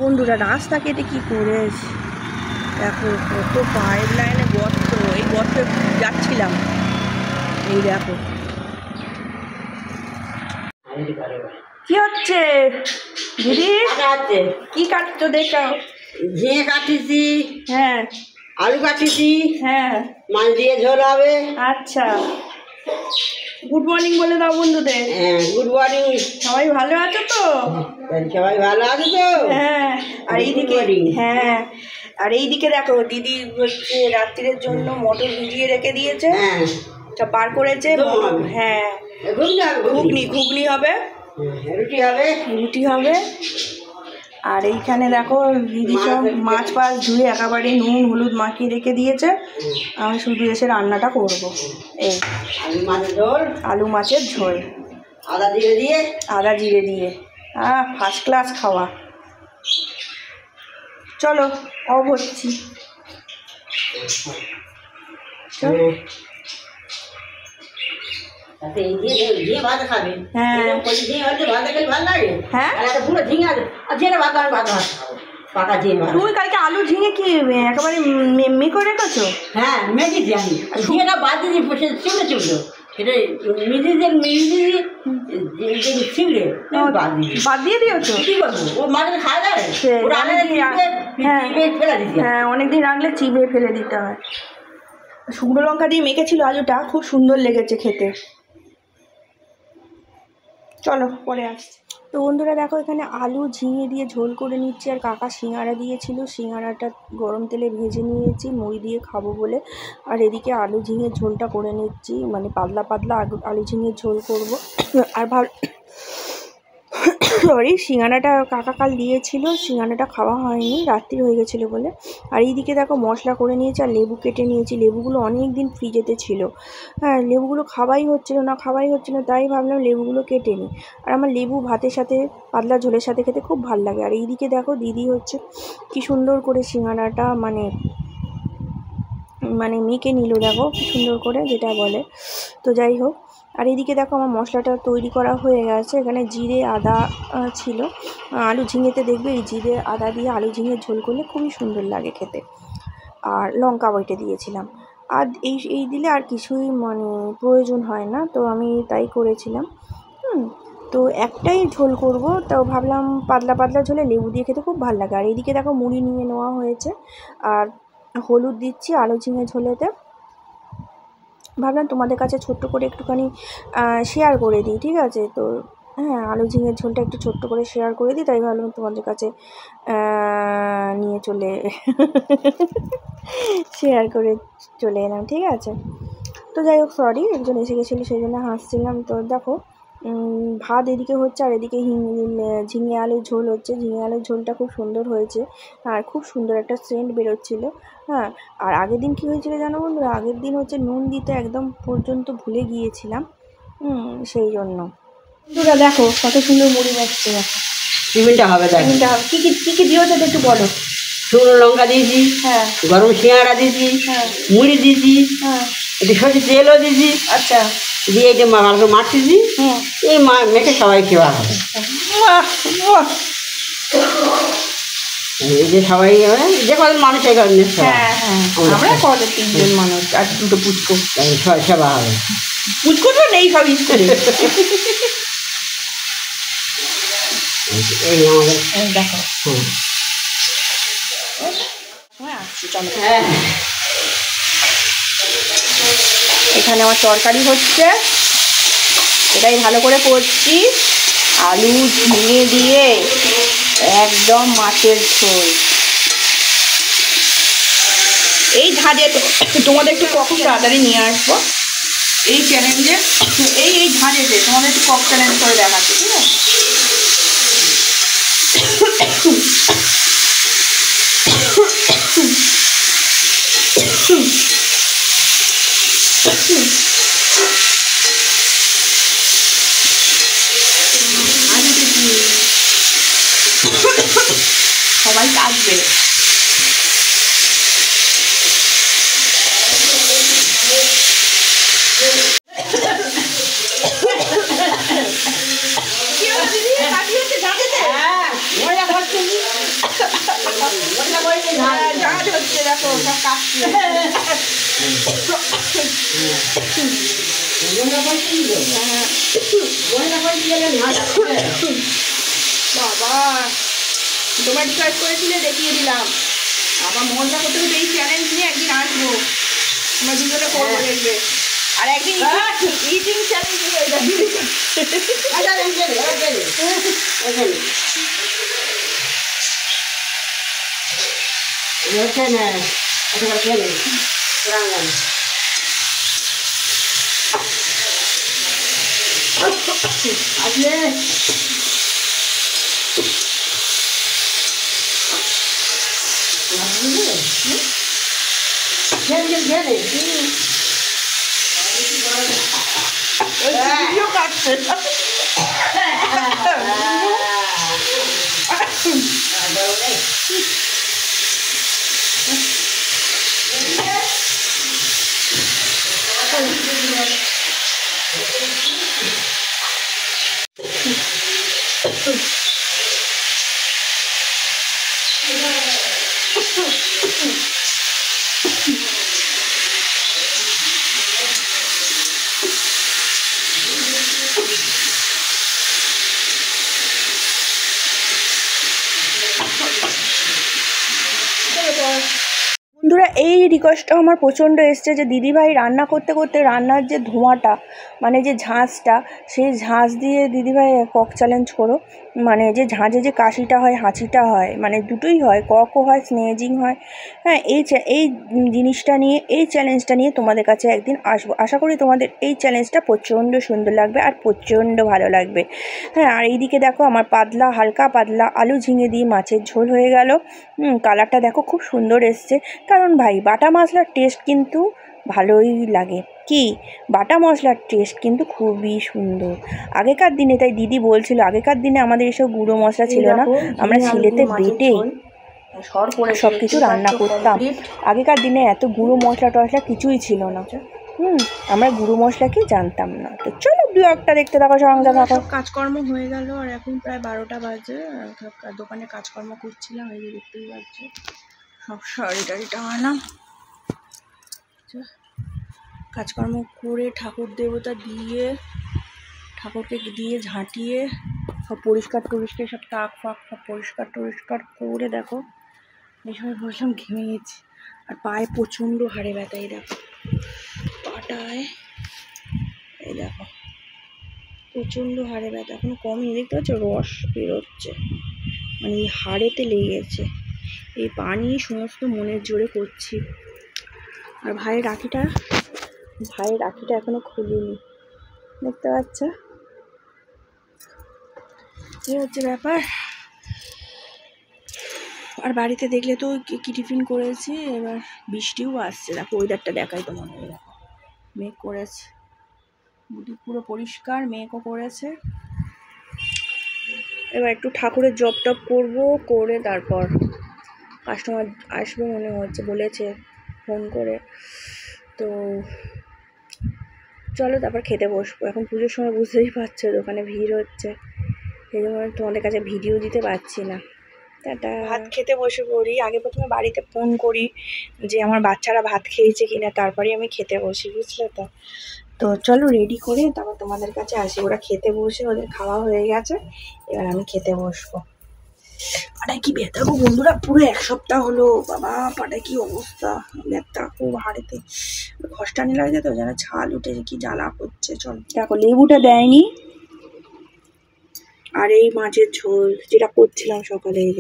বন্ধুরা রাস্তা কেটে কি করেছে দেখো, কত পাইপ লাইনে গর্ত, এই গর্তে যাচ্ছিলাম, এই দেখো কি হচ্ছে দিদি, কি কাটছো দেখাও। ঝিঙে কাটিছি, হ্যাঁ আলু কাটিছি, হ্যাঁ মাছ দিয়ে ঝোল হবে। আচ্ছা, গুড মর্নিং বলে দাও বন্ধুদের। হ্যাঁ, গুড মর্নিং। সবাই ভালো আছো তো? সবাই ভালো আছে তো? হ্যাঁ, আর এইদিকে হ্যাঁ, আর এইদিকে দেখো দিদি হচ্ছে রাত্রির জন্য মটর ভিজিয়ে রেখে দিয়েছে, হ্যাঁ বার করেছে। হ্যাঁ, ঘুগনি ঘুগনি হবে, রুটি হবে, রুটি হবে। আর এইখানে দেখো দিদি সব মাছ ফাছ ধুয়ে একেবারে নুন হলুদ মাখিয়ে রেখে দিয়েছে, আমি শুধু এসে রান্নাটা করব। এই আলু মাছের ঝোল, আদা জিরে দিয়ে, আদা জিরে দিয়ে, ফার্স্ট ক্লাস খাওয়া। চলো অফ হচ্ছি। ভাত খাবে? হ্যাঁ ভাত খেলে ভালো লাগে। হ্যাঁ, পুরো ঝিঙে আছে, ভাত আমি ভাত পাকা ঝিঙে। তুমি কালকে আলু ঝিঙে কি একেবারে এমনি করে রেখেছো? হ্যাঁ, মেখেছি আমি, ঝিঙেটা বাদ দিয়ে চলে চললো, সেটা ছিঁড়ে বাদ দিয়ে দিয়েছো? কি করবো, ও মাঝে খাওয়া যায়, হ্যাঁ অনেকদিন রাখলে চিবিয়ে ফেলে দিতে হয়। শুকনো লঙ্কা দিয়ে মেখেছিল আলুটা, খুব সুন্দর লেগেছে খেতে। চলো পরে আসছি। তো বন্ধুরা দেখো, এখানে আলু ঝিঙে দিয়ে ঝোল করে নিচ্ছি, আর কাকা সিঙ্গারা দিয়েছিল, সিঙ্গারাটা গরম তেলে ভেজে নিয়েছি মুড়ি দিয়ে খাবো বলে। আর এদিকে আলু ঝিঙের ঝোলটা করে নিচ্ছি, মানে পাতলা পাতলা আলু ঝিঙের ঝোল করব। আর সরি, সিঙ্গারাটা কাকা কাল দিয়েছিল, সিঙ্গারাটা খাওয়া হয়নি, রাত্রি হয়ে গেছিলো বলে। আর এইদিকে দেখো মশলা করে নিয়েছি, আর লেবু কেটে নিয়েছি। লেবুগুলো অনেক দিন ফ্রিজেতে ছিল, হ্যাঁ লেবুগুলো খাওয়াই হচ্ছিলো না, তাই ভাবলাম লেবুগুলো কেটে নিই। আর আমার লেবু ভাতের সাথে পাতলা ঝোলের সাথে খেতে খুব ভালো লাগে। আর এইদিকে দেখো দিদি হচ্ছে কি সুন্দর করে সিঙ্গারাটা মানে মেখে নিল, দেখো কি সুন্দর করে, যেটা বলে। তো যাই হোক, আর এদিকে দেখো আমার মশলাটা তৈরি করা হয়ে গেছে। এখানে জিরে আদা ছিল, আলু ঝিঙেতে দেখবে এই জিরে আদা দিয়ে আলু ঝিঙের ঝোল করলে খুবই সুন্দর লাগে খেতে। আর লঙ্কা বইটে দিয়েছিলাম, আর এই দিলে আর কিছুই মানে প্রয়োজন হয় না, তো আমি তাই করেছিলাম। তো একটাই ঝোল করব, তাও ভাবলাম পাতলা পাতলা ঝোলে লেবু দিয়ে খেতে খুব ভালো লাগে। আর এইদিকে দেখো মুড়ি নিয়ে নেওয়া হয়েছে, আর হলুদ দিচ্ছি আলু ঝিঙে ঝোলেতে। ভাবলাম তোমাদের কাছে ছোট্ট করে একটুখানি শেয়ার করে দিই, ঠিক আছে? তো হ্যাঁ, আলু ঝিঙের ঝোলটা একটু ছোট্ট করে শেয়ার করে দিই, তাই ভাবলাম তোমাদের কাছে শেয়ার করে চলে এলাম, ঠিক আছে? তো যাই হোক, সরি, একজন এসে গেছিলো সেই জন্য হাসছিলাম। তো দেখো ভাত এদিকে হচ্ছে, আর এদিকে ঝিঙে আলুর ঝোল হচ্ছে। ঝিঙে আলুর ঝোলটা খুব সুন্দর হয়েছে, আর খুব সুন্দর একটা সেন্ট বেরোচ্ছিলো। হ্যাঁ, আর আগের দিন কী হয়েছিল জানো বন্ধুরা, আগের দিন হচ্ছে নুন দিতে একদম পর্যন্ত ভুলে গিয়েছিলাম, সেই জন্য। বন্ধুরা দেখো কত সুন্দর মুড়ি মাখছে, দেখো টিফিনটা হবে, টিফিনটা হবে। কী কী দিয়েছো একটু বলো। শুকনো লঙ্কা দিয়েছি, হ্যাঁ গরম সিঙ্গাড়া দিয়েছি, হ্যাঁ মুড়ি দিয়েছি, হ্যাঁ একটু সরষের তেলও দিয়েছি। আচ্ছা, দিয়ে এটা ভালো মারতেছি, এই মেখে সবাই খাওয়া হবে। এই যে সবাই যে কজন মানুষ এই কারণে, হ্যাঁ হ্যাঁ আমরা কত 3 জন মানুষ, আর দুটো পুচকো, সেবা হবে। পুচকো তো নেই সব স্কুলে। এই আমাদের দেখো হ্যাঁ, এখানে আমার তরকারি হচ্ছে, এটাই ভালো করে করছি, আলু ঝিঙে দিয়ে একদম মাছের ঝোল। এই ঝাঁজে তোমাদের একটু কখন তাড়াতাড়ি নিয়ে আসবো এই চ্যালেঞ্জে, এই ঝাঁজেতে তোমাদের একটু কক চ্যালেঞ্জ করে দেখাচ্ছি, ঠিক আছে? সবাই কাটবে। কাটছে। বাবা তোমরা রিকোয়েস্ট করেছিলে দেখিয়ে দিলাম। আমার মনটা করতে এই চ্যালেঞ্জ নিয়ে একদিন আসবো, আমরা দুজনে করবো দেখবে। আর একদিন ইটিং চ্যালেঞ্জ হয়ে যাবে। আসলে কাটছে বন্ধুরা। এই রিকোয়েস্টটা আমার প্রচণ্ড এসছে যে দিদিভাই রান্না করতে করতে রান্নার যে ধোঁয়াটা, মানে যে ঝাঁঝটা, সেই ঝাঁঝ দিয়ে দিদিভাই কক চ্যালেঞ্জ করো। মানে যে ঝাঁঝে যে কাশিটা হয়, হাঁচিটা হয়, মানে দুটোই হয়, ককও হয়, স্নেজিং হয়। হ্যাঁ, এই জিনিসটা নিয়ে, এই চ্যালেঞ্জটা নিয়ে তোমাদের কাছে একদিন আসবো। আশা করি তোমাদের এই চ্যালেঞ্জটা প্রচণ্ড সুন্দর লাগবে আর প্রচণ্ড ভালো লাগবে। হ্যাঁ, আর এইদিকে দেখো আমার পাতলা, হালকা পাতলা আলু ঝিঙে দিয়ে মাছের ঝোল হয়ে গেল। কালারটা দেখো খুব সুন্দর এসছে। কারণ ভাই বাটা মশলার টেস্ট কিন্তু ভালোই লাগে, কি বাটা মশলার টেস্ট কিন্তু খুবই সুন্দর। আগেকার দিনে, তাই দিদি বলছিল, আগেকার দিনে আমাদের এসব গুঁড়ো মশলা ছিল না, আমরা শিলেতে বেটেই সব কিছু রান্না করতাম। আগেকার দিনে এত গুঁড়ো মশলা টশলা কিছুই ছিল না। আমরা গুঁড়ো মশলাকে জানতাম না। তো চলো ব্লগটা দেখতে থাকো, সঙ্গে থাকো। কাজকর্ম হয়ে গেল আর এখন প্রায় 12টা বাজে। দোকানে কাজকর্ম করছিলাম, এই যে দেখতেই পাচ্ছি সব শাড়ি টাড়ি টাঙালাম। কাজকর্ম করে ঠাকুর দেবতা দিয়ে, ঠাকুরকে দিয়ে ঝাঁটিয়ে সব পরিষ্কার টরিষ্কার, সব তাক ফাঁক সব পরিষ্কার টরিষ্কার করে দেখো এই সময় বসলাম, ঘেমে গেছি। আর পায়ে প্রচণ্ড হাড়ে ব্যথা, এই দেখো পাটায়, এই দেখো প্রচণ্ড হাড়ে ব্যথা, এখনো কমই, দেখতে পাচ্ছ রস বেরোচ্ছে, মানে এই হাড়েতে লেগে গেছে। এই পা নিয়ে সমস্ত মনের জোরে করছি। আর ভাইয়ের রাখিটা এখনো খুলিনি, দেখতে পাচ্ছ, এই হচ্ছে ব্যাপার। আর বাড়িতে দেখলে তো কি টিফিন করেছি, এবার বৃষ্টিও আসছে, দেখো ওয়েদারটা দেখাই তোমার, দেখো মেঘ করেছে, বুটি পুরো পরিষ্কার, মেঘও করেছে। এবার একটু ঠাকুরের জপ টপ করবো, করে তারপর কাস্টমার আসবে মনে হচ্ছে, বলেছে ফোন করে। তো চলো তারপর খেতে বসবো। এখন পুজোর সময় বুঝতেই পারছো দোকানে ভিড় হচ্ছে, সেই জন্য তোমাদের কাছে ভিডিও দিতে পারছি না। টাটা। ভাত খেতে বসে পড়ি, আগে প্রথমে বাড়িতে ফোন করি যে আমার বাচ্চারা ভাত খেয়েছে কিনা, তারপরে আমি খেতে বসি, বুঝলে তো। তো চলো রেডি করে তারপর তোমাদের কাছে আসি। ওরা খেতে বসে, ওদের খাওয়া হয়ে গেছে, এবার আমি খেতে বসবো। পাটায় কি ব্যথা গো বন্ধুরা, পুরো 1 সপ্তাহ হলো, বাবা পাটায় কি অবস্থা, ব্যথা খুব হাড়েতে, ঘষ্টানি লাগছে তো, যেন ছাল উঠেছে, কি জ্বালা করছে। চল দেখো লেবুটা দেয়নি, আর এই মাছের ঝোল যেটা করছিলাম সকালে, এই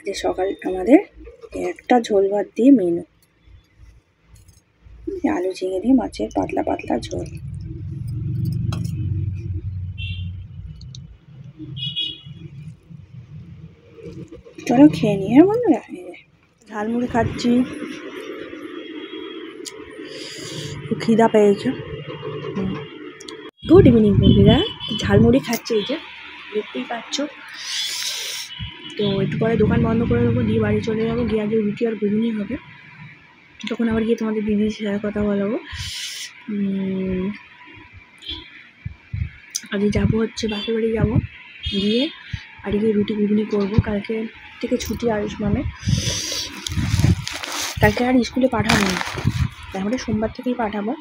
যে সকাল আমাদের একটা ঝোল ভাত দিয়ে মেনু, আলু ঝিঙে দিয়ে মাছের পাতলা পাতলা ঝোল। চলো খেয়ে নি। হ্যাঁ বন্ধুরা, ঝালমুড়ি খাচ্ছি, খিদা পেয়েছে। গুড ইভিনিং বন্ধুরা, ঝালমুড়ি খাচ্ছি, এই যে দেখতেই পাচ্ছ। তো একটু পরে দোকান বন্ধ করে দেবো, দিয়ে বাড়ি চলে যাবো, গিয়ে আগে রুটি আর ঘুগনি হবে, তখন আবার গিয়ে তোমাদের দিদির সাথে কথা বলবো। আগে যাবো হচ্ছে বাপের বাড়ি যাবো, দিয়ে আর গিয়ে রুটি ঘুগনি করবো। কালকে থেকে ছুটি আয়ুষ্মানের, কালকে আর স্কুলে পাঠাবো না, তারপরে সোমবার থেকেই পাঠাবো।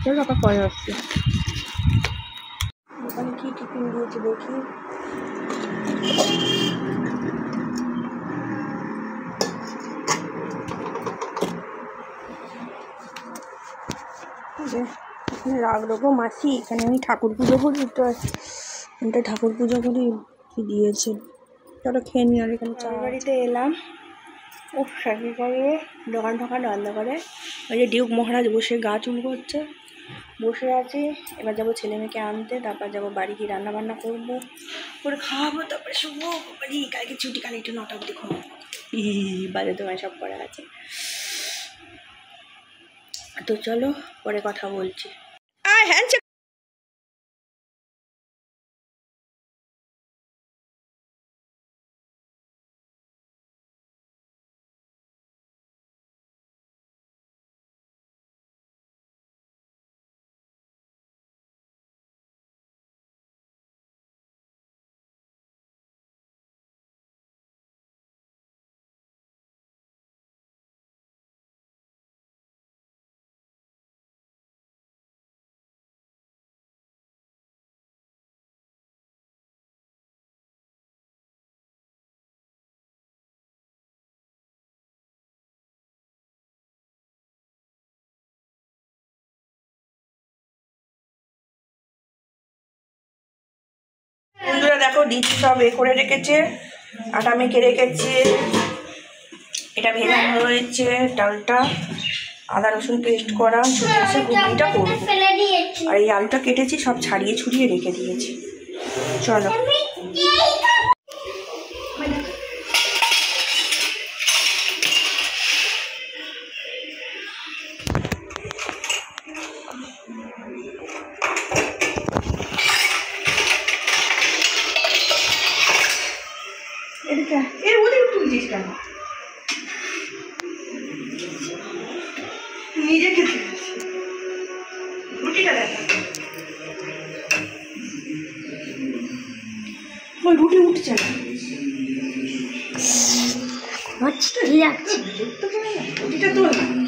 চলো আবার পরে আসছি। ওখানে কি টিফিন দিয়েছে দেখি। এখানে রাখলো গো মাসি, এখানে আমি ঠাকুর পুজো করি, তো এটা ঠাকুর পুজো করি কি দিয়েছে। চলো খেয়ে নি। আর এখানে চার বাড়িতে এলাম। ও সাকি করে দোকান ঠোকান বন্ধ করে, ওই যে ডিউক মহারাজ বসে গা চুল করছে, বসে আছি। এবার যাবো ছেলে মেয়েকে আনতে, তারপর যাবো বাড়ি গিয়ে রান্না বান্না করবো, করে খাওয়াবো, তারপরে শুবো। বাড়ি কালকে ছুটি, কাল একটু 9টা অবধি ঘুমাবো। বাজে তোমায় সব করা আছে। তো চলো পরে কথা বলছি। হ্যাঁ বন্ধুরা দেখো দিদি সব করে রেখেছে, আটা মেখে রেখেছে, এটা ভেজানো রয়েছে, ডালটা আদা রসুন পেস্ট করা, ছুটিয়েছে, ঘুগনিটা করবো। আর এই আলুটা কেটেছি, সব ছাড়িয়ে ছুড়িয়ে রেখে দিয়েছি। চলো এর ওদের তুলছিস কেন, নিজে খেতে রুটিটা দেখা। ওই রুটি উঠছে না, রুটিটা তোল না।